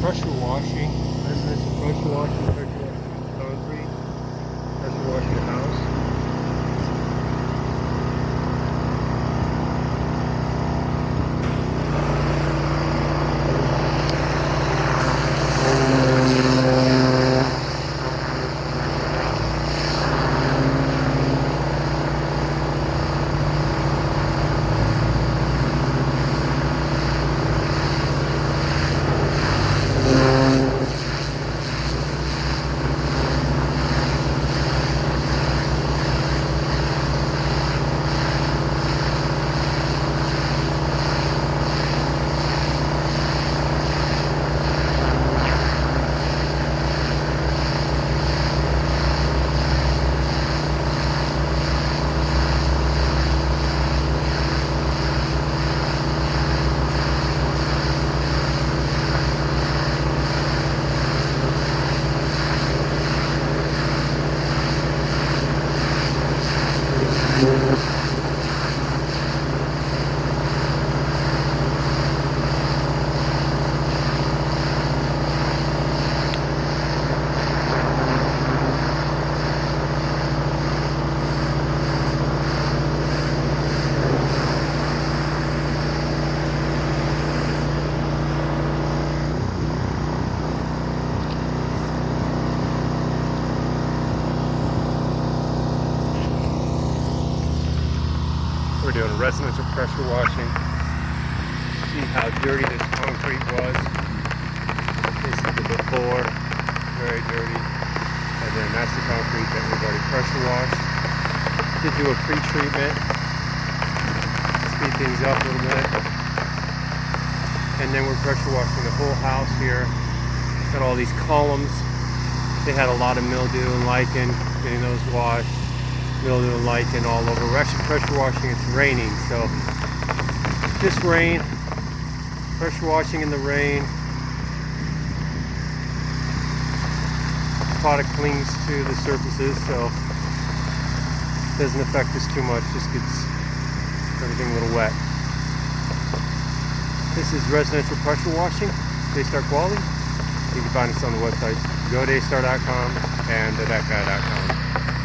pressure washing. Residential pressure washing, concrete, pressure washing the house. We're doing residential pressure washing. See how dirty this concrete was. This is the before, very dirty. And then that's the concrete that we've already pressure washed. Did do a pre-treatment, speed things up a little bit. And then we're pressure washing the whole house here. Got all these columns. They had a lot of mildew and lichen, getting those washed. Mildew and lichen all over. We're actually pressure washing. It's raining, so just rain. Pressure washing in the rain. Product clings to the surfaces, so it doesn't affect us too much. Just gets everything a little wet. This is residential pressure washing, Daystar Quality. You can find us on the website, godaystar.com and thedetguy.com.